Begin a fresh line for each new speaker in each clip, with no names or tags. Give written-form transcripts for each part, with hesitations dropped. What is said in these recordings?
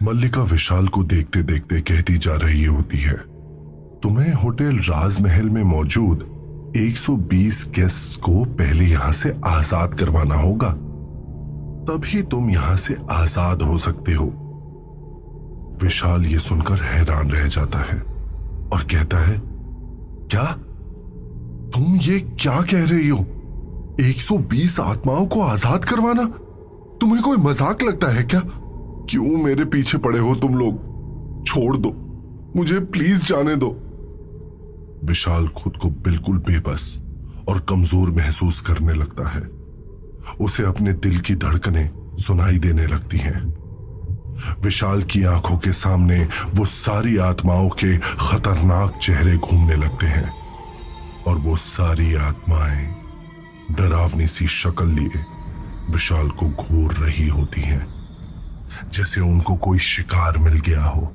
मल्लिका विशाल को देखते देखते कहती जा रही होती है, तुम्हें होटल राजमहल में मौजूद 120 गेस्ट्स को पहले यहां से आजाद करवाना होगा, तभी तुम यहां से आजाद हो सकते हो। विशाल ये सुनकर हैरान रह जाता है और कहता है, क्या तुम ये क्या कह रही हो? 120 आत्माओं को आजाद करवाना? तुम्हें कोई मजाक लगता है क्या? क्यों मेरे पीछे पड़े हो तुम लोग? छोड़ दो, मुझे प्लीज जाने दो। विशाल खुद को बिल्कुल बेबस और कमजोर महसूस करने लगता है। उसे अपने दिल की धड़कनें सुनाई देने लगती हैं। विशाल की आंखों के सामने वो सारी आत्माओं के खतरनाक चेहरे घूमने लगते हैं और वो सारी आत्माएं डरावनी सी शक्ल लिए विशाल को घूर रही होती हैं, जैसे उनको कोई शिकार मिल गया हो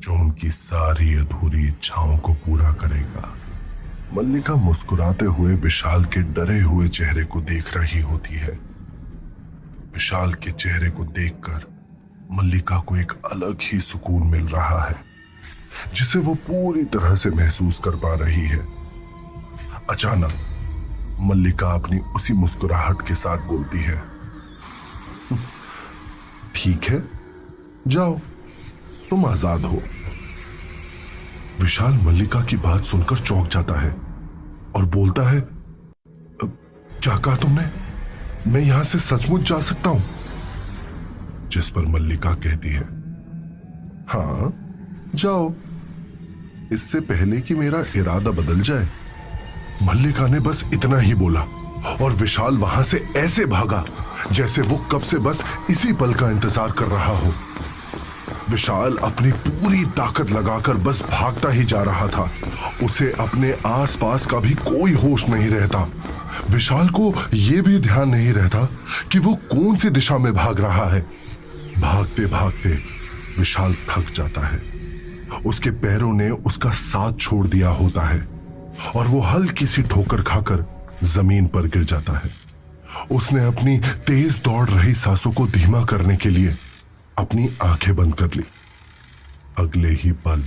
जो उनकी सारी अधूरी इच्छाओं को पूरा करेगा। मल्लिका मुस्कुराते हुए विशाल के डरे हुए चेहरे को देख रही होती है। विशाल के चेहरे को देखकर मल्लिका को एक अलग ही सुकून मिल रहा है, जिसे वो पूरी तरह से महसूस कर पा रही है। अचानक मल्लिका अपनी उसी मुस्कुराहट के साथ बोलती है, ठीक है, जाओ, तुम आजाद हो। विशाल मल्लिका की बात सुनकर चौंक जाता है और बोलता है, क्या कहा तुमने? मैं यहां से सचमुच जा सकता हूं? जिस पर मल्लिका कहती है, हां, जाओ, इससे पहले कि मेरा इरादा बदल जाए। मल्लिका ने बस इतना ही बोला और विशाल वहां से ऐसे भागा जैसे वो कब से बस इसी पल का इंतजार कर रहा हो। विशाल अपनी पूरी ताकत लगाकर बस भागता ही जा रहा था। उसे अपने आसपास का भी कोई होश नहीं रहता। विशाल को यह भी ध्यान नहीं रहता कि वो कौन सी दिशा में भाग रहा है। भागते भागते विशाल थक जाता है। उसके पैरों ने उसका साथ छोड़ दिया होता है और वो हल्की सी ठोकर खाकर जमीन पर गिर जाता है। उसने अपनी तेज दौड़ रही सांसों को धीमा करने के लिए अपनी आंखें बंद कर ली। अगले ही पल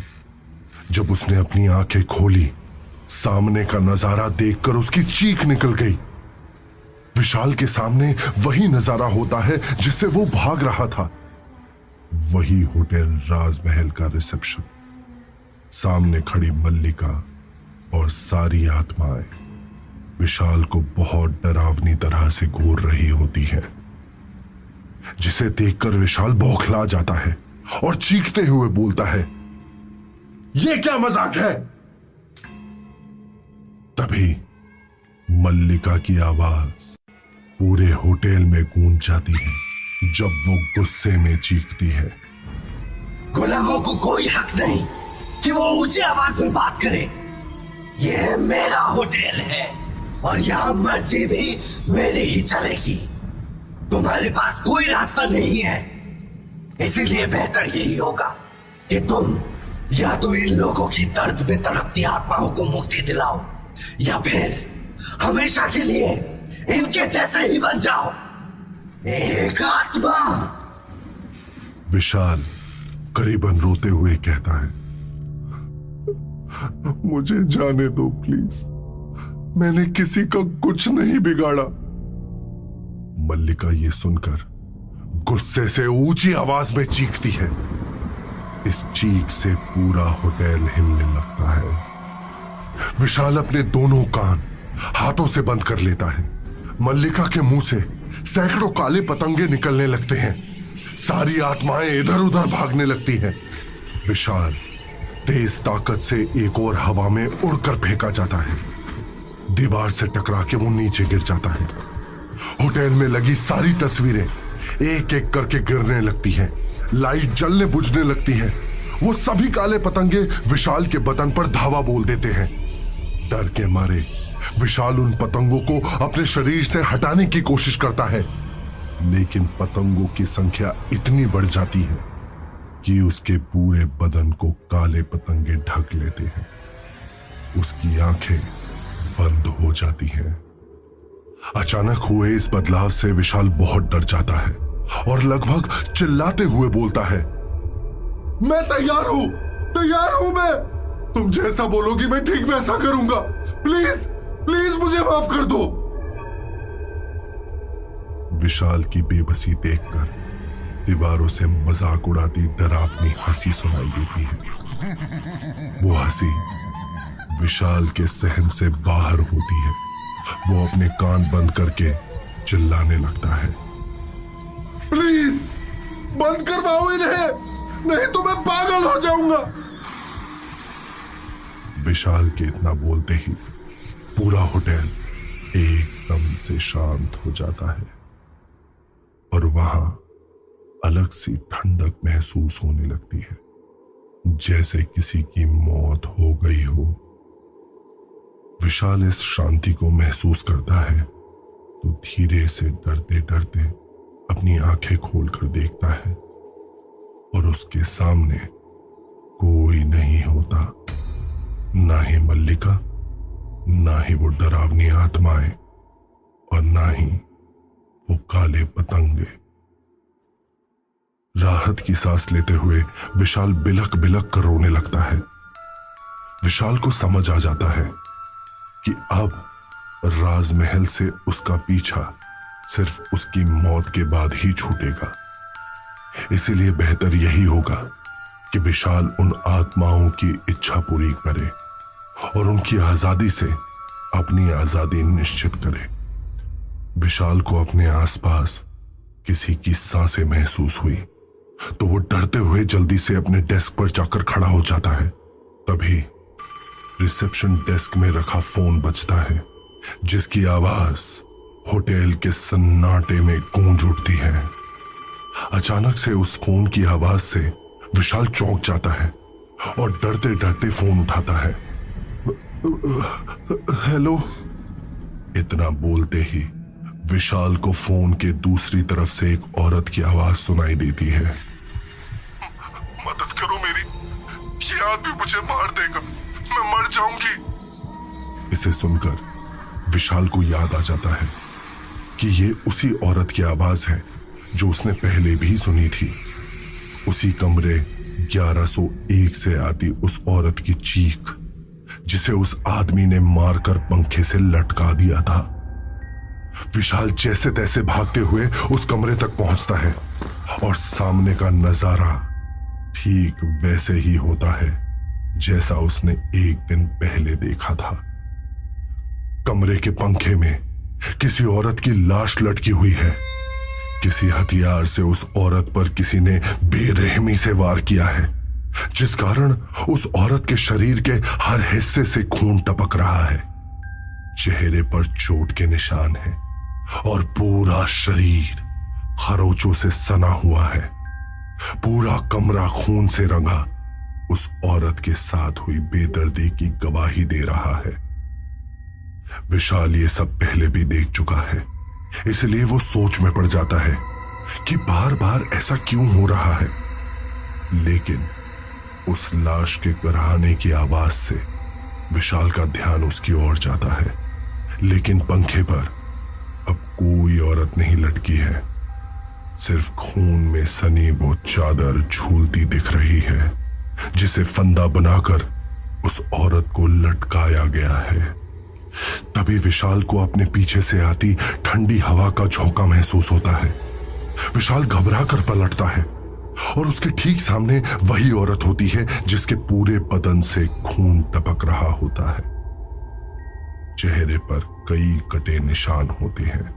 जब उसने अपनी आंखें खोली, सामने का नजारा देखकर उसकी चीख निकल गई। विशाल के सामने वही नजारा होता है जिससे वो भाग रहा था। वही होटल राजमहल का रिसेप्शन। सामने खड़ी मल्लिका और सारी आत्माएं विशाल को बहुत डरावनी तरह से घूर रही होती हैं, जिसे देखकर विशाल बौखला जाता है और चीखते हुए बोलता है, यह क्या मजाक है? तभी मल्लिका की आवाज पूरे होटल में गूंज जाती है जब वो गुस्से में चीखती है,
गुलामों को कोई हक नहीं कि वो ऊंची आवाज में बात करे। यह मेरा होटल है और यहाँ मर्जी भी मेरी ही चलेगी। तुम्हारे पास कोई रास्ता नहीं है, इसीलिए बेहतर यही होगा कि तुम या तो इन लोगों की दर्द में तड़पती आत्माओं को मुक्ति दिलाओ या फिर हमेशा के लिए इनके जैसे ही बन जाओ। एक आत्मा।
विशाल करीबन रोते हुए कहता है, मुझे जाने दो प्लीज, मैंने किसी का कुछ नहीं बिगाड़ा। मल्लिका ये सुनकर गुस्से से ऊंची आवाज में चीखती है। इस चीख से पूरा होटल हिलने लगता है। विशाल अपने दोनों कान हाथों से बंद कर लेता है। मल्लिका के मुंह से सैकड़ों काले पतंगे निकलने लगते हैं। सारी आत्माएं इधर उधर भागने लगती हैं। विशाल तेज ताकत से एक और हवा में उड़कर फेंका जाता है। दीवार से टकरा के वो नीचे गिर जाता है। होटल में लगी सारी तस्वीरें एक एक करके गिरने लगती हैं। लाइट जलने बुझने लगती है। वो सभी काले पतंगे विशाल के बदन पर धावा बोल देते हैं। डर के मारे विशाल उन पतंगों को अपने शरीर से हटाने की कोशिश करता है, लेकिन पतंगों की संख्या इतनी बढ़ जाती है कि उसके पूरे बदन को काले पतंगे ढक लेते हैं। उसकी आंखें बंद हो जाती हैं। अचानक हुए इस बदलाव से विशाल बहुत डर जाता है और लगभग चिल्लाते हुए बोलता है, मैं तैयार हूं मैं। तुम जैसा बोलोगी मैं ठीक वैसा करूंगा। प्लीज प्लीज मुझे माफ कर दो। विशाल की बेबसी देखकर दीवारों से मजाक उड़ाती डरावनी हंसी सुनाई देती है। वो हंसी विशाल के सहन से बाहर होती है। वो अपने कान बंद करके चिल्लाने लगता है, प्लीज बंद करवाओ इन्हें, नहीं तो मैं पागल हो जाऊंगा। विशाल के इतना बोलते ही पूरा होटल एकदम से शांत हो जाता है और वहां अलग सी ठंडक महसूस होने लगती है, जैसे किसी की मौत हो गई हो। विशाल इस शांति को महसूस करता है तो धीरे से डरते डरते अपनी आंखें खोलकर देखता है और उसके सामने कोई नहीं होता, ना ही मल्लिका, ना ही वो डरावनी आत्माएं और ना ही वो काले पतंगे। राहत की सांस लेते हुए विशाल बिलक बिलक कर रोने लगता है। विशाल को समझ आ जाता है कि अब राजमहल से उसका पीछा सिर्फ उसकी मौत के बाद ही छूटेगा। इसीलिए बेहतर यही होगा कि विशाल उन आत्माओं की इच्छा पूरी करे और उनकी आजादी से अपनी आजादी निश्चित करे। विशाल को अपने आसपास किसी की सांसें महसूस हुई तो वो डरते हुए जल्दी से अपने डेस्क पर जाकर खड़ा हो जाता है। तभी रिसेप्शन डेस्क में रखा फोन बजता है, जिसकी आवाज होटल के सन्नाटे में गूंज उठती है। अचानक से उस फोन की आवाज से विशाल चौंक जाता है और डरते डरते फोन उठाता है। हेलो। इतना बोलते ही विशाल को फोन के दूसरी तरफ से एक औरत की आवाज सुनाई देती है। मदद करो मेरी, ये आदमी मुझे मार देगा, मैं मर जाऊंगी। इसे सुनकर विशाल को याद आ जाता है कि ये उसी औरत की आवाज है जो उसने पहले भी सुनी थी। उसी कमरे 1101 से आती उस औरत की चीख, जिसे उस आदमी ने मारकर पंखे से लटका दिया था। विशाल जैसे तैसे भागते हुए उस कमरे तक पहुंचता है और सामने का नजारा ठीक वैसे ही होता है जैसा उसने एक दिन पहले देखा था। कमरे के पंखे में किसी औरत की लाश लटकी हुई है। किसी हथियार से उस औरत पर किसी ने बेरहमी से वार किया है, जिस कारण उस औरत के शरीर के हर हिस्से से खून टपक रहा है। चेहरे पर चोट के निशान हैं और पूरा शरीर खरोचों से सना हुआ है। पूरा कमरा खून से रंगा उस औरत के साथ हुई बेदर्दी की गवाही दे रहा है। विशाल ये सब पहले भी देख चुका है, इसलिए वो सोच में पड़ जाता है कि बार बार ऐसा क्यों हो रहा है। लेकिन उस लाश के कराहने की आवाज से विशाल का ध्यान उसकी ओर जाता है। लेकिन पंखे पर अब कोई औरत नहीं लटकी है, सिर्फ खून में सनी वो चादर झूलती दिख रही है, जिसे फंदा बनाकर उस औरत को लटकाया गया है। तभी विशाल को अपने पीछे से आती ठंडी हवा का झोंका महसूस होता है। विशाल घबरा कर पलटता है और उसके ठीक सामने वही औरत होती है जिसके पूरे बदन से खून टपक रहा होता है। चेहरे पर कई कटे निशान होते हैं।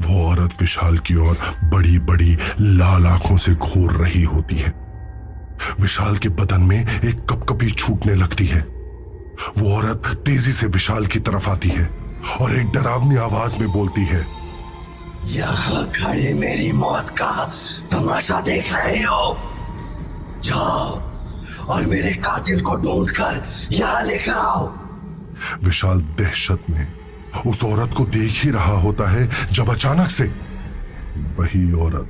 वो औरत विशाल की ओर बड़ी बड़ी लाल आंखों से घूर रही होती है। विशाल के बदन में एक कपकपी छूटने लगती है। वो औरत तेजी से विशाल की तरफ आती है और एक डरावनी आवाज में बोलती है,
यहाँ खड़े मेरी मौत का तमाशा देख रहे हो? जाओ और मेरे कातिल को ढूंढकर यहाँ लेकर आओ।
विशाल दहशत में उस औरत को देख ही रहा होता है जब अचानक से वही औरत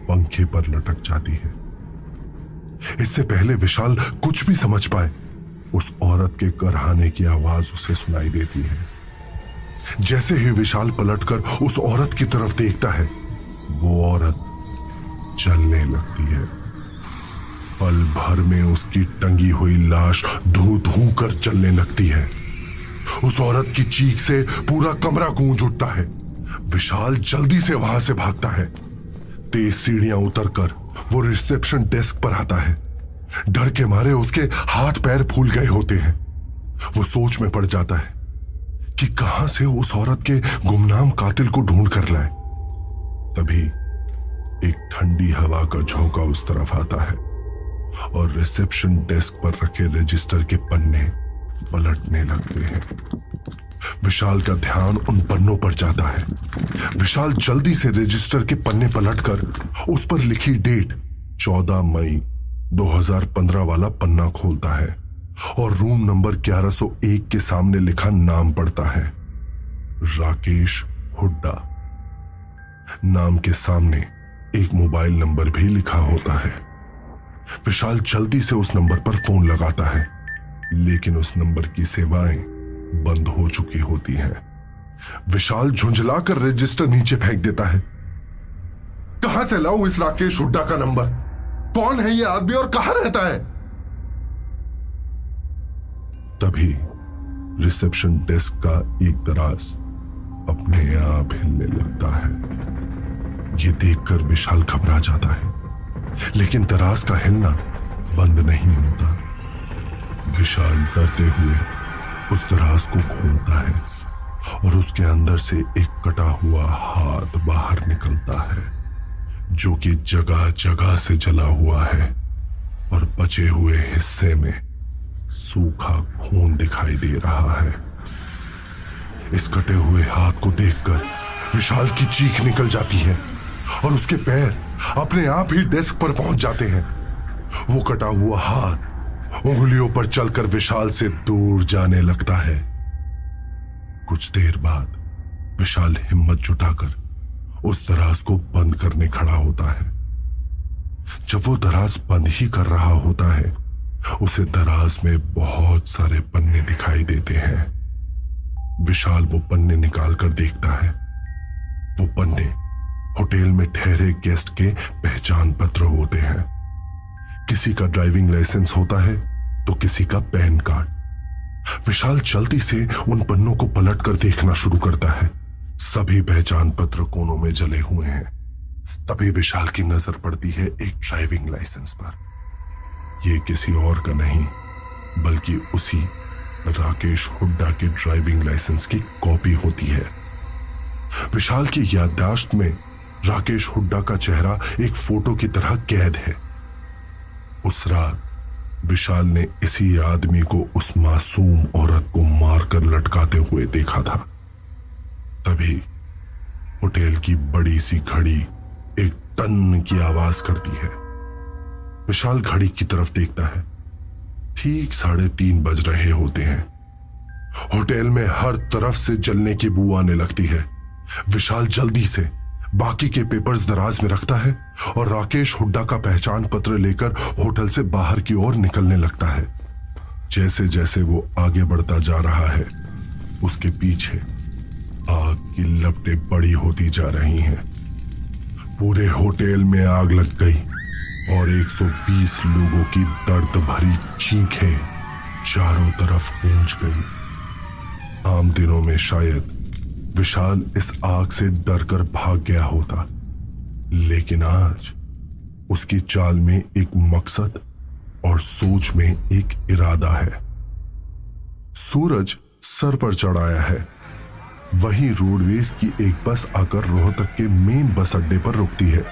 पंखे पर लटक जाती है। इससे पहले विशाल कुछ भी समझ पाए, उस औरत के करहाने की आवाज उसे सुनाई देती है। जैसे ही विशाल पलटकर उस औरत की तरफ देखता है, वो औरत चलने लगती है। पल भर में उसकी टंगी हुई लाश धू धू कर जलने लगती है। उस औरत की चीख से पूरा कमरा गूंज उठता है। विशाल जल्दी से वहां से भागता है। तेज सीढ़ियां उतरकर वो रिसेप्शन डेस्क पर आता है। डर के मारे उसके हाथ पैर फूल गए होते हैं। वो सोच में पड़ जाता है कि कहां से उस औरत के गुमनाम कातिल को ढूंढ कर लाए। तभी एक ठंडी हवा का झोंका उस तरफ आता है और रिसेप्शन डेस्क पर रखे रजिस्टर के पन्ने पलटने लगते हैं। विशाल का ध्यान उन पन्नों पर जाता है। विशाल जल्दी से रजिस्टर के पन्ने पलटकर उस पर लिखी डेट 14 मई 2015 वाला पन्ना खोलता है और रूम नंबर 1101 के सामने लिखा नाम पढ़ता है, राकेश हुड्डा। नाम के सामने एक मोबाइल नंबर भी लिखा होता है। विशाल जल्दी से उस नंबर पर फोन लगाता है, लेकिन उस नंबर की सेवाएं बंद हो चुकी होती हैं। विशाल झुंझलाकर रजिस्टर नीचे फेंक देता है। कहां से लाऊं इस राकेश हुड्डा का नंबर? कौन है ये आदमी और कहां रहता है? तभी रिसेप्शन डेस्क का एक दराज अपने आप हिलने लगता है। ये देखकर विशाल घबरा जाता है, लेकिन दराज का हिलना बंद नहीं होता। विशाल डरते हुए उस दराज को खोलता है और उसके अंदर से एक कटा हुआ हाथ बाहर निकलता है, जो कि जगह जगह से जला हुआ है और बचे हुए हिस्से में सूखा खून दिखाई दे रहा है। इस कटे हुए हाथ को देखकर विशाल की चीख निकल जाती है और उसके पैर अपने आप ही डेस्क पर पहुंच जाते हैं। वो कटा हुआ हाथ उंगलियों पर चलकर विशाल से दूर जाने लगता है। कुछ देर बाद विशाल हिम्मत जुटाकर उस दराज को बंद करने खड़ा होता है। जब वो दराज बंद ही कर रहा होता है, उसे दराज में बहुत सारे पन्ने दिखाई देते हैं। विशाल वो पन्ने निकाल कर देखता है। वो पन्ने होटल में ठहरे गेस्ट के पहचान पत्र होते हैं। किसी का ड्राइविंग लाइसेंस होता है तो किसी का पैन कार्ड। विशाल जल्दी से उन पन्नों को पलट कर देखना शुरू करता है। सभी पहचान पत्र कोनों में जले हुए हैं। तभी विशाल की नजर पड़ती है एक ड्राइविंग लाइसेंस पर। यह किसी और का नहीं बल्कि उसी राकेश हुड्डा के ड्राइविंग लाइसेंस की कॉपी होती है। विशाल की याददाश्त में राकेश हुड्डा का चेहरा एक फोटो की तरह कैद है। उस रात विशाल ने इसी आदमी को उस मासूम औरत को मारकर लटकाते हुए देखा था। तभी होटल की बड़ी सी घड़ी एक टन की आवाज करती है। विशाल घड़ी की तरफ देखता है। ठीक 3:30 बज रहे होते हैं। होटल में हर तरफ से जलने की बू आने लगती है। विशाल जल्दी से बाकी के पेपर्स दराज में रखता है और राकेश हुड्डा का पहचान पत्र लेकर होटल से बाहर की ओर निकलने लगता है। जैसे जैसे वो आगे बढ़ता जा रहा है, उसके पीछे आग की लपटें बड़ी होती जा रही हैं। पूरे होटल में आग लग गई और 120 लोगों की दर्द भरी चीखें चारों तरफ गूंज गई। आम दिनों में शायद विशाल इस आग से डरकर भाग गया होता, लेकिन आज उसकी चाल में एक मकसद और सोच में एक इरादा है। सूरज सर पर चढ़ाया है। वहीं रोडवेज की एक बस आकर रोहतक के मेन बस अड्डे पर रुकती है।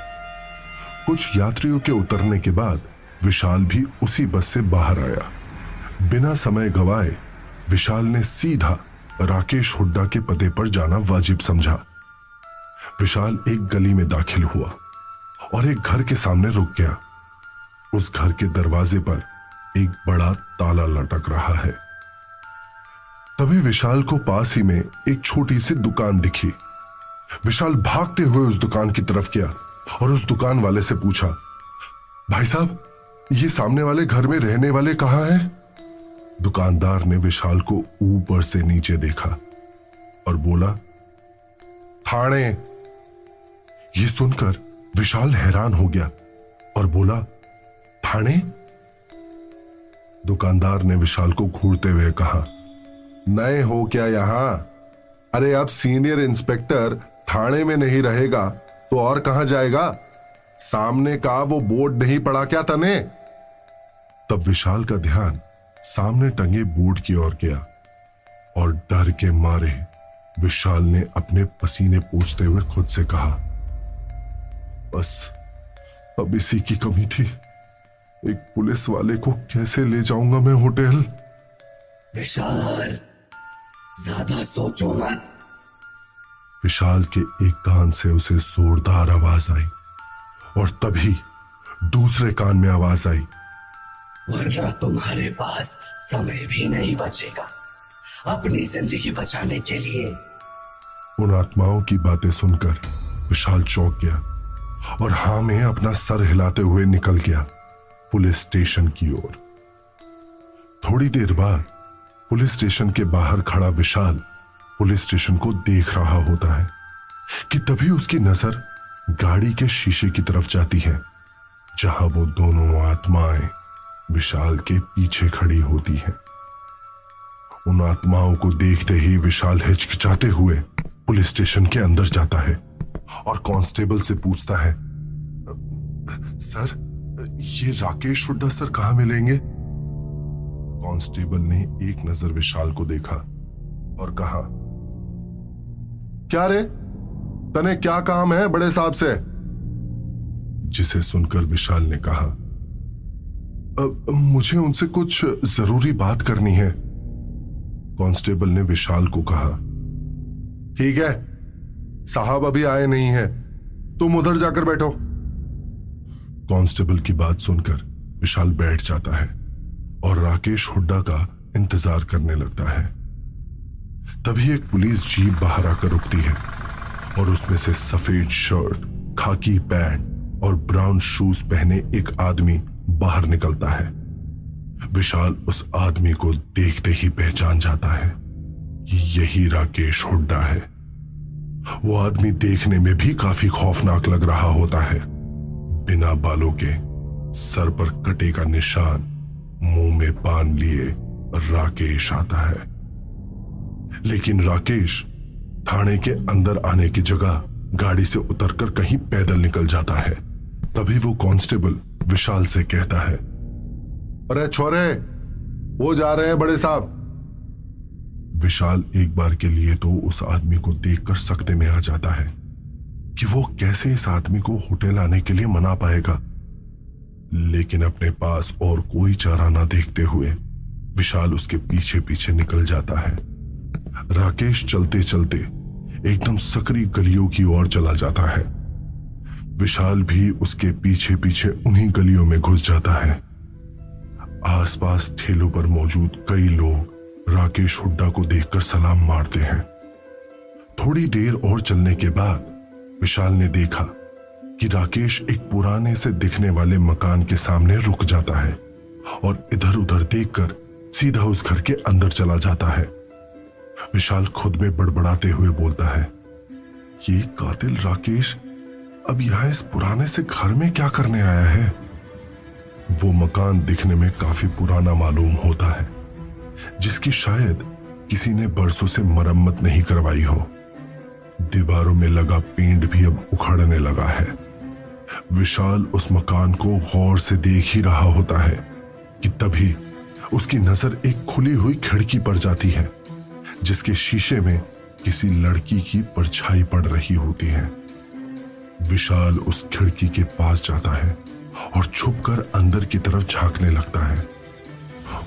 कुछ यात्रियों के उतरने के बाद विशाल भी उसी बस से बाहर आया। बिना समय गवाए विशाल ने सीधा राकेश हुड्डा के पते पर जाना वाजिब समझा। विशाल एक गली में दाखिल हुआ और एक घर के सामने रुक गया। उस घर के दरवाजे पर एक बड़ा ताला लटक रहा है। तभी विशाल को पास ही में एक छोटी सी दुकान दिखी। विशाल भागते हुए उस दुकान की तरफ गया और उस दुकान वाले से पूछा, भाई साहब, ये सामने वाले घर में रहने वाले कहां हैं? दुकानदार ने विशाल को ऊपर से नीचे देखा और बोला, थाने। ये सुनकर विशाल हैरान हो गया और बोला, थाने? दुकानदार ने विशाल को घूरते हुए कहा। नए हो क्या यहां? अरे अब सीनियर इंस्पेक्टर थाने में नहीं रहेगा तो और कहां जाएगा? सामने का वो बोर्ड नहीं पड़ा क्या तने? तब विशाल का ध्यान सामने टंगे बोर्ड की ओर गया और डर के मारे विशाल ने अपने पसीने पोंछते हुए खुद से कहा, बस अब इसी की कमी थी। एक पुलिस वाले को कैसे ले जाऊंगा मैं होटल?
विशाल, ज्यादा सोचो मत।
विशाल के एक कान से उसे जोरदार आवाज आई और तभी दूसरे कान में आवाज आई,
वरना तुम्हारे पास समय भी नहीं बचेगा अपनी जिंदगी बचाने के लिए।
उन आत्माओं की बातें सुनकर विशाल चौंक गया और हां में अपना सर हिलाते हुए निकल गया पुलिस स्टेशन की ओर। थोड़ी देर बाद पुलिस स्टेशन के बाहर खड़ा विशाल पुलिस स्टेशन को देख रहा होता है कि तभी उसकी नजर गाड़ी के शीशे की तरफ जाती है, जहां वो दोनों आत्माएं विशाल के पीछे खड़ी होती हैं। उन आत्माओं को देखते ही विशाल हिचकिचाते हुए पुलिस स्टेशन के अंदर जाता है और कांस्टेबल से पूछता है, सर ये राकेश हुड्डा सर कहां मिलेंगे? कांस्टेबल ने एक नजर विशाल को देखा और कहा, क्या रे, तने क्या काम है बड़े साहब से? जिसे सुनकर विशाल ने कहा, मुझे उनसे कुछ जरूरी बात करनी है। कांस्टेबल ने विशाल को कहा, ठीक है, साहब अभी आए नहीं हैं, तुम उधर जाकर बैठो। कांस्टेबल की बात सुनकर विशाल बैठ जाता है और राकेश हुड्डा का इंतजार करने लगता है। तभी एक पुलिस जीप बाहर आकर रुकती है और उसमें से सफेद शर्ट, खाकी पैंट और ब्राउन शूज पहने एक आदमी बाहर निकलता है। विशाल उस आदमी को देखते ही पहचान जाता है कि यही राकेश हुड्डा है। वो आदमी देखने में भी काफी खौफनाक लग रहा होता है। बिना बालों के, सर पर कटे का निशान, मुंह में पान लिए राकेश आता है। लेकिन राकेश थाने के अंदर आने की जगह गाड़ी से उतरकर कहीं पैदल निकल जाता है। तभी वो कांस्टेबल विशाल से कहता है, अरे छोरे, वो जा रहे हैं बड़े साहब। विशाल एक बार के लिए तो उस आदमी को देखकर सकते में आ जाता है कि वो कैसे इस आदमी को होटल आने के लिए मना पाएगा। लेकिन अपने पास और कोई चारा ना देखते हुए विशाल उसके पीछे पीछे निकल जाता है। राकेश चलते चलते एकदम सकरी गलियों की ओर चला जाता है। विशाल भी उसके पीछे पीछे उन्हीं गलियों में घुस जाता है। आसपास ठेलों पर मौजूद कई लोग राकेश हुड्डा को देखकर सलाम मारते हैं। थोड़ी देर और चलने के बाद विशाल ने देखा कि राकेश एक पुराने से दिखने वाले मकान के सामने रुक जाता है और इधर उधर देखकर सीधा उस घर के अंदर चला जाता है। विशाल खुद में बड़बड़ाते हुए बोलता है, ये कातिल राकेश अब यहां इस पुराने से घर में क्या करने आया है? वो मकान दिखने में काफी पुराना मालूम होता है, जिसकी शायद किसी ने बरसों से मरम्मत नहीं करवाई हो। दीवारों में लगा पेंट भी अब उखड़ने लगा है। विशाल उस मकान को गौर से देख ही रहा होता है कि तभी उसकी नजर एक खुली हुई खिड़की पर जाती है, जिसके शीशे में किसी लड़की की परछाई पड़ रही होती है। विशाल उस खिड़की के पास जाता है और छुपकर अंदर की तरफ झांकने लगता है।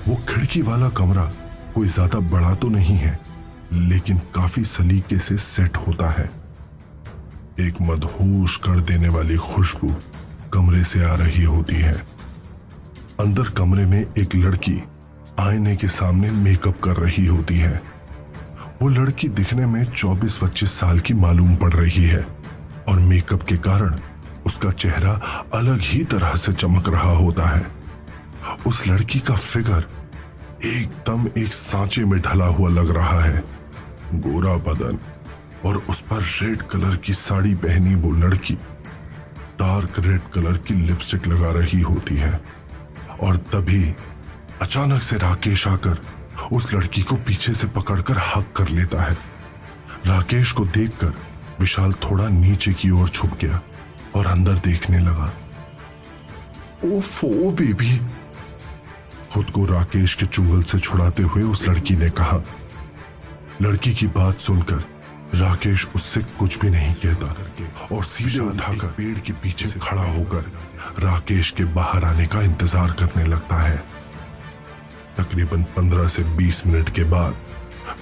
वो खिड़की वाला कमरा कोई ज्यादा बड़ा तो नहीं है, लेकिन काफी सलीके से सेट होता है। एक मदहोश कर देने वाली खुशबू कमरे से आ रही होती है। अंदर कमरे में एक लड़की आईने के सामने मेकअप कर रही होती है। वो लड़की दिखने में 24-25 साल की मालूम पड़ रही है और मेकअप के कारण उसका चेहरा अलग ही तरह से चमक रहा होता है। उस लड़की का फिगर एकदम एक सांचे में ढला हुआ लग रहा है। गोरा बदन और उस पर रेड कलर की साड़ी पहनी वो लड़की डार्क रेड कलर की लिपस्टिक लगा रही होती है और तभी अचानक से राकेश आकर उस लड़की को पीछे से पकड़कर हक कर लेता है। राकेश को देखकर विशाल थोड़ा नीचे की ओर छुप गया और अंदर देखने लगा। ओफो बेबी, खुद को राकेश के चुंगल से छुड़ाते हुए उस लड़की ने कहा। लड़की की बात सुनकर राकेश उससे कुछ भी नहीं कहता और सीधे उठाकर पेड़ के पीछे खड़ा होकर राकेश के बाहर आने का इंतजार करने लगता है। तकरीबन 15 से 20 मिनट के बाद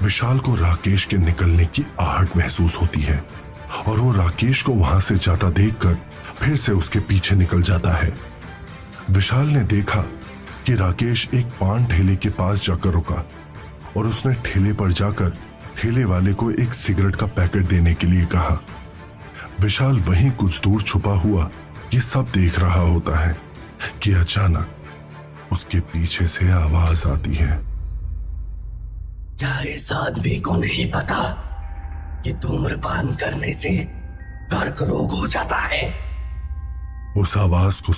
विशाल को राकेश के निकलने की आहट महसूस होती है और वो राकेश को वहां से जाता देखकर फिर से उसके पीछे निकल जाता है। विशाल ने देखा कि राकेश एक पान ठेले के पास जाकर रुका और उसने ठेले पर जाकर ठेले वाले को एक सिगरेट का पैकेट देने के लिए कहा। विशाल वहीं कुछ दूर छुपा हुआ ये सब देख रहा होता है कि अचानक उसके पीछे से आवाज आती है।
क्या इस आदमी को नहीं पता कि धूम्रपान करने से कर्क रोग हो जाता है?
उस आवाज को